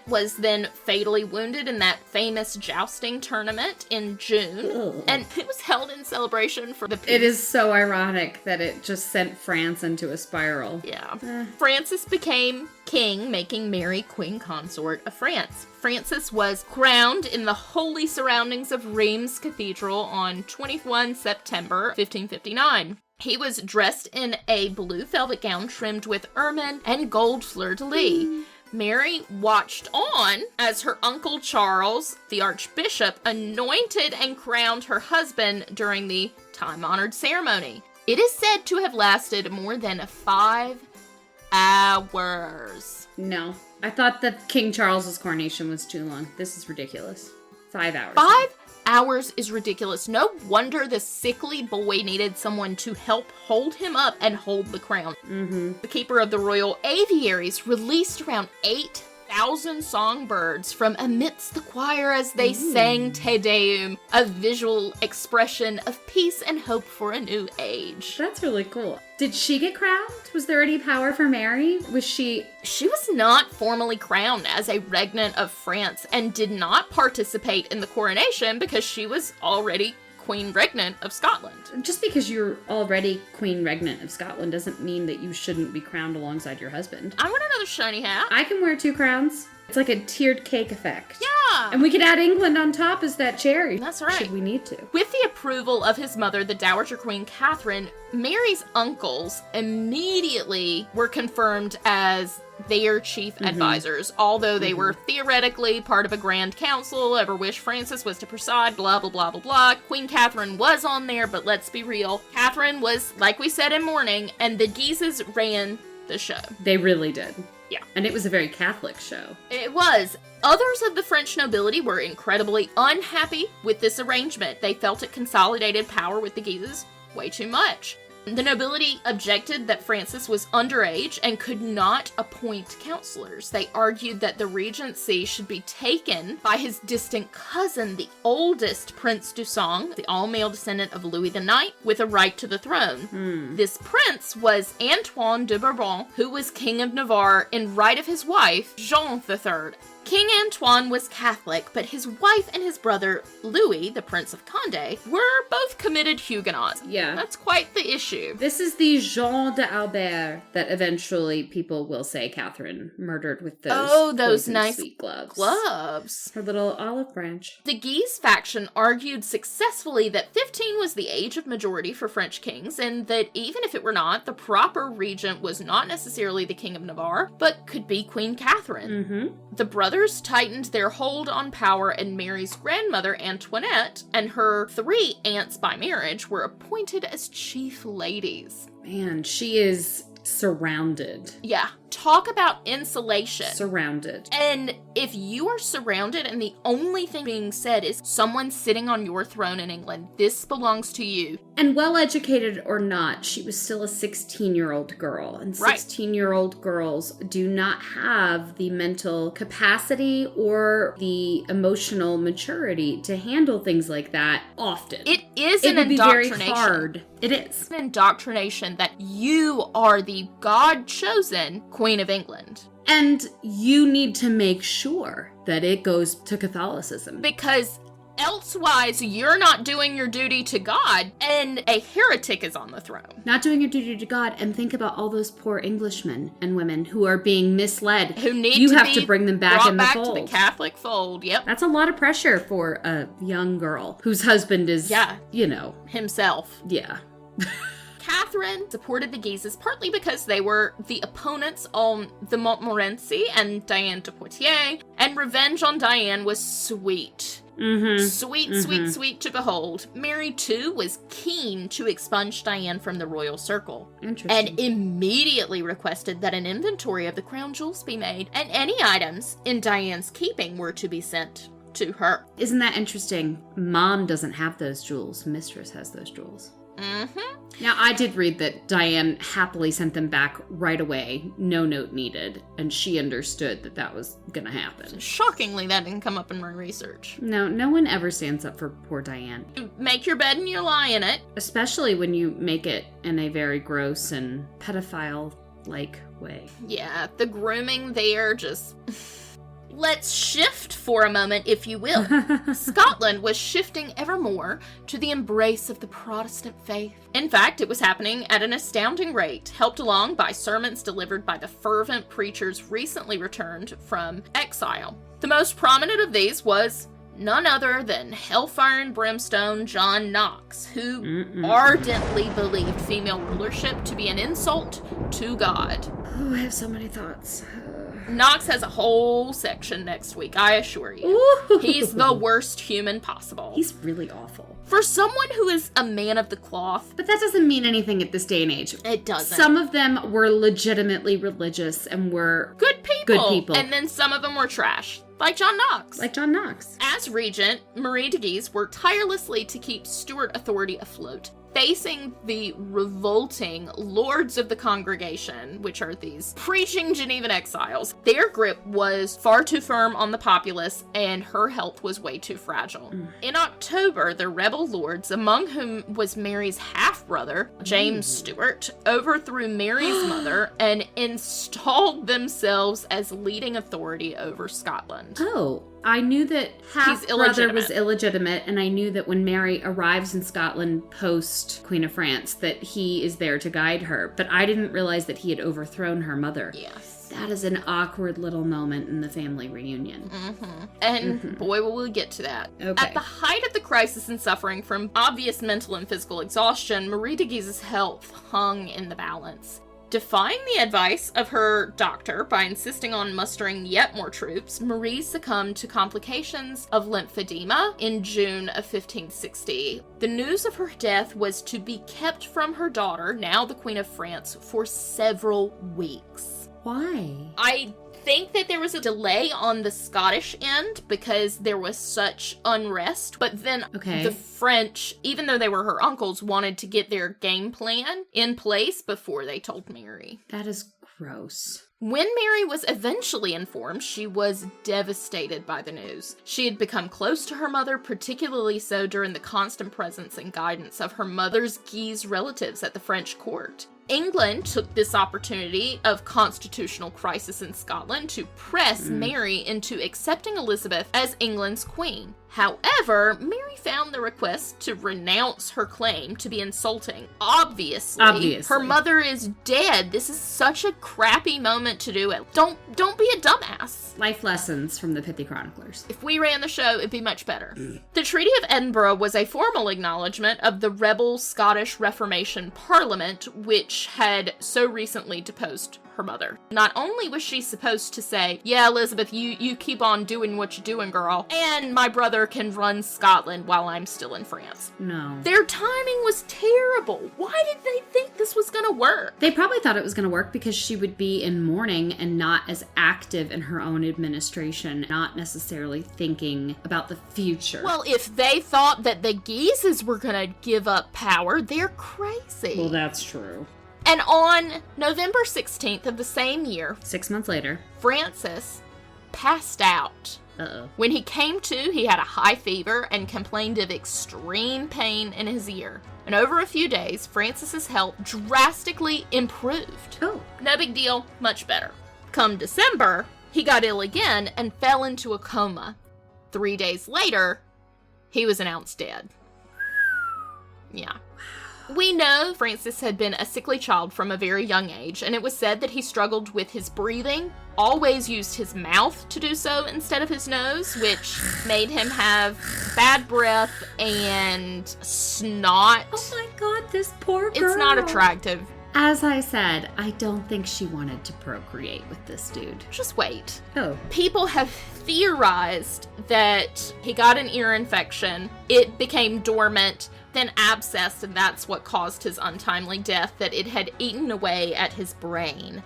was then fatally wounded in that famous jousting tournament in June, and it was held in celebration for the peace. It is so ironic that it just sent France into a spiral. Yeah. Francis became king, making Mary queen consort of France. Francis was crowned in the holy surroundings of Reims Cathedral on 21 September 1559. He was dressed in a blue velvet gown trimmed with ermine and gold fleur-de-lis. Mary watched on as her uncle Charles, the archbishop, anointed and crowned her husband during the time-honored ceremony. It is said to have lasted more than 5 hours. No. I thought that King Charles's coronation was too long. This is ridiculous. 5 hours. 5 hours is ridiculous. No wonder the sickly boy needed someone to help hold him up and hold the crown. The keeper of the royal aviaries released around 1,000 songbirds from amidst the choir as they sang Te Deum, a visual expression of peace and hope for a new age. That's really cool. Did she get crowned? Was there any power for Mary? She was not formally crowned as a regnant of France and did not participate in the coronation because she was already Queen Regnant of Scotland. Just because you're already Queen Regnant of Scotland doesn't mean that you shouldn't be crowned alongside your husband. I want another shiny hat. I can wear 2 crowns. It's like a tiered cake effect. Yeah. And we could add England on top as that cherry. That's right. Should we need to. With the approval of his mother, the Dowager Queen Catherine, Mary's uncles immediately were confirmed as their chief advisors, although they were theoretically part of a grand council, over which Francis was to preside, blah, blah, blah, blah, blah. Queen Catherine was on there, but let's be real. Catherine was, like we said in Mourning, and the Guises ran the show. They really did. Yeah. And it was a very Catholic show. It was. Others of the French nobility were incredibly unhappy with this arrangement. They felt it consolidated power with the Guises way too much. The nobility objected that Francis was underage and could not appoint counselors. They argued that the regency should be taken by his distant cousin, the oldest Prince du Sang, the all-male descendant of Louis IX, with a right to the throne. This prince was Antoine de Bourbon, who was King of Navarre in right of his wife, Jean III. King Antoine was Catholic, but his wife and his brother, Louis, the Prince of Condé, were both committed Huguenots. Yeah. That's quite the issue. This is the Jean d'Albert that eventually people will say Catherine murdered with those nice sweet gloves. Her little olive branch. The Guise faction argued successfully that 15 was the age of majority for French kings, and that even if it were not, the proper regent was not necessarily the King of Navarre, but could be Queen Catherine. The brothers tightened their hold on power, and Mary's grandmother, Antoinette, and her 3 aunts by marriage were appointed as chief ladies. Man, she is surrounded. Yeah. Talk about insulation. Surrounded. And if you are surrounded and the only thing being said is someone sitting on your throne in England, this belongs to you. And well-educated or not, she was still a 16-year-old girl. And 16-year-old girls do not have the mental capacity or the emotional maturity to handle things like that often. It is an indoctrination. Be very hard. It is. An indoctrination that you are the God-chosen Queen of England. And you need to make sure that it goes to Catholicism. Because elsewise, you're not doing your duty to God, and a heretic is on the throne. Not doing your duty to God, and think about all those poor Englishmen and women who are being misled. Who need you to have be to bring them back in the brought fold. back to the Catholic fold, yep. That's a lot of pressure for a young girl whose husband is, himself. Yeah. Catherine supported the Guises partly because they were the opponents on the Montmorency and Diane de Poitiers, and revenge on Diane was sweet. Sweet to behold. Mary, too, was keen to expunge Diane from the royal circle. Interesting. And immediately requested that an inventory of the crown jewels be made, and any items in Diane's keeping were to be sent to her. Isn't that interesting? Mom doesn't have those jewels. Mistress has those jewels. Now, I did read that Diane happily sent them back right away, no note needed, and she understood that that was gonna happen. Shockingly, that didn't come up in my research. No one ever stands up for poor Diane. You make your bed and you lie in it. Especially when you make it in a very gross and pedophile-like way. Yeah, the grooming there just... Let's shift for a moment, if you will. Scotland was shifting ever more to the embrace of the Protestant faith. In fact, it was happening at an astounding rate, helped along by sermons delivered by the fervent preachers recently returned from exile. The most prominent of these was none other than Hellfire and Brimstone John Knox, who ardently believed female rulership to be an insult to God. Oh, I have so many thoughts. Knox has a whole section next week, I assure you. Ooh. He's the worst human possible. He's really awful. For someone who is a man of the cloth. But that doesn't mean anything at this day and age. It doesn't. Some of them were legitimately religious and were good people. And then some of them were trash. Like John Knox. As regent, Marie de Guise worked tirelessly to keep Stuart authority afloat. Facing the revolting lords of the congregation, which are these preaching Genevan exiles, their grip was far too firm on the populace, and her health was way too fragile. In October, the rebel lords, among whom was Mary's half-brother, James Stuart, overthrew Mary's mother and installed themselves as leading authority over Scotland. Oh, I knew that half-brother was illegitimate, and I knew that when Mary arrives in Scotland post Queen of France, that he is there to guide her. But I didn't realize that he had overthrown her mother. Yes. That is an awkward little moment in the family reunion. And boy, will we get to that. Okay. At the height of the crisis and suffering from obvious mental and physical exhaustion, Marie de Guise's health hung in the balance. Defying the advice of her doctor by insisting on mustering yet more troops, Marie succumbed to complications of lymphedema in June of 1560. The news of her death was to be kept from her daughter, now the Queen of France, for several weeks. Why? I think that there was a delay on the Scottish end because there was such unrest, but then the French, even though they were her uncles, wanted to get their game plan in place before they told Mary. That is gross. When Mary was eventually informed, she was devastated by the news. She had become close to her mother, particularly so during the constant presence and guidance of her mother's Guise relatives at the French court. England took this opportunity of constitutional crisis in Scotland to press Mary into accepting Elizabeth as England's queen. However, Mary found the request to renounce her claim to be insulting. Obviously. Her mother is dead. This is such a crappy moment to do it. Don't be a dumbass. Life lessons from the Pithy Chroniclers. If we ran the show, it'd be much better. The Treaty of Edinburgh was a formal acknowledgement of the rebel Scottish Reformation Parliament, which had so recently deposed her mother. Not only was she supposed to say, yeah, Elizabeth, you keep on doing what you're doing, girl, and my brother can run Scotland while I'm still in France. No. Their timing was terrible. Why did they think this was gonna work? They probably thought it was gonna work because she would be in mourning and not as active in her own administration, not necessarily thinking about the future. Well, if they thought that the Guises were gonna give up power, they're crazy. Well, that's true. And on November 16th of the same year, 6 months later, Francis passed out. Uh-oh. When he came to, he had a high fever and complained of extreme pain in his ear. And over a few days, Francis's health drastically improved. Oh. No big deal, much better. Come December, he got ill again and fell into a coma. 3 days later, he was announced dead. Yeah. We know Francis had been a sickly child from a very young age, and it was said that he struggled with his breathing, always used his mouth to do so instead of his nose, which made him have bad breath and snot. Oh my god, this poor girl. It's not attractive. As I said, I don't think she wanted to procreate with this dude. Just wait. Oh. People have theorized that he got an ear infection, it became dormant, then abscessed, and that's what caused his untimely death, that it had eaten away at his brain.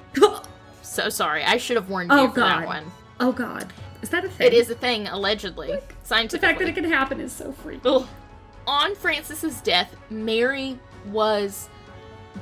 So sorry, I should have warned you for that one. Oh god. Is that a thing? It is a thing, allegedly. Scientifically. The fact that it can happen is so freaky. Ugh. On Francis's death, Mary was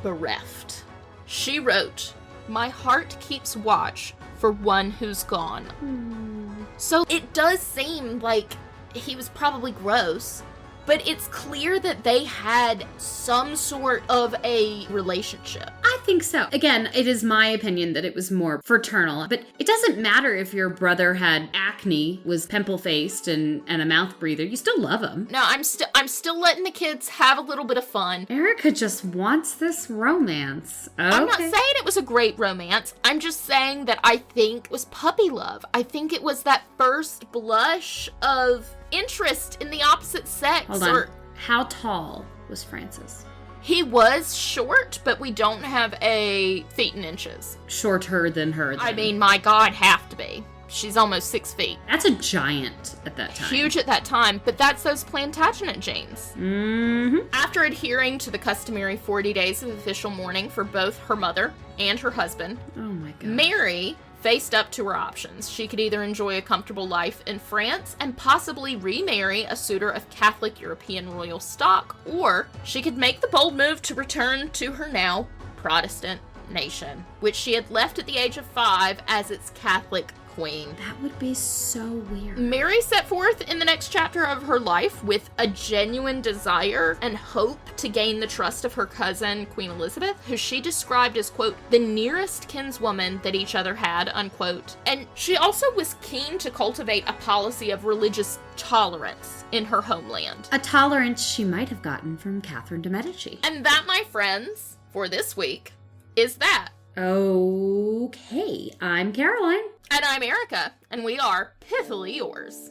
bereft. She wrote, "My heart keeps watch for one who's gone." So it does seem like he was probably gross, but it's clear that they had some sort of a relationship. I think so. Again, it is my opinion that it was more fraternal, but it doesn't matter if your brother had acne, was pimple-faced, and a mouth breather. You still love him. No, I'm still letting the kids have a little bit of fun. Erica just wants this romance. Okay. I'm not saying it was a great romance. I'm just saying that I think it was puppy love. I think it was that first blush of interest in the opposite sex. Hold on. How tall was Francis? He was short, but we don't have a feet and inches. Shorter than her, then. I mean, my God, have to be. She's almost 6 feet. That's a giant at that time. Huge at that time, but that's those Plantagenet genes. Mm-hmm. After adhering to the customary 40 days of official mourning for both her mother and her husband, oh my God, Mary faced up to her options. She could either enjoy a comfortable life in France and possibly remarry a suitor of Catholic European royal stock, or she could make the bold move to return to her now Protestant nation, which she had left at the age of 5 as its Catholic queen. That would be so weird. Mary set forth in the next chapter of her life with a genuine desire and hope to gain the trust of her cousin, Queen Elizabeth, who she described as, quote, the nearest kinswoman that each other had, unquote. And she also was keen to cultivate a policy of religious tolerance in her homeland. A tolerance she might have gotten from Catherine de Medici. And that, my friends, for this week, is that. Okay, I'm Caroline. And I'm Erica, and we are Pithily Yours.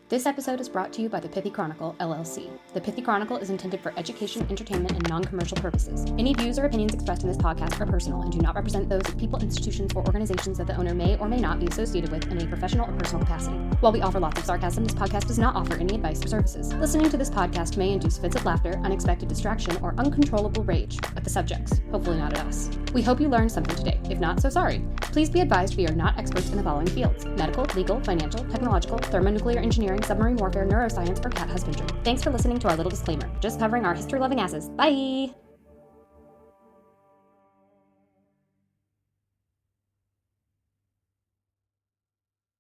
This episode is brought to you by the Pithy Chronicle, LLC. The Pithy Chronicle is intended for education, entertainment, and non-commercial purposes. Any views or opinions expressed in this podcast are personal and do not represent those of people, institutions, or organizations that the owner may or may not be associated with in a professional or personal capacity. While we offer lots of sarcasm, this podcast does not offer any advice or services. Listening to this podcast may induce fits of laughter, unexpected distraction, or uncontrollable rage at the subjects, hopefully not at us. We hope you learned something today. If not, so sorry. Please be advised we are not experts in the following fields: medical, legal, financial, technological, thermonuclear engineering, submarine warfare, neuroscience, or cat husbandry. Thanks for listening to our little disclaimer. Just covering our history-loving asses. Bye!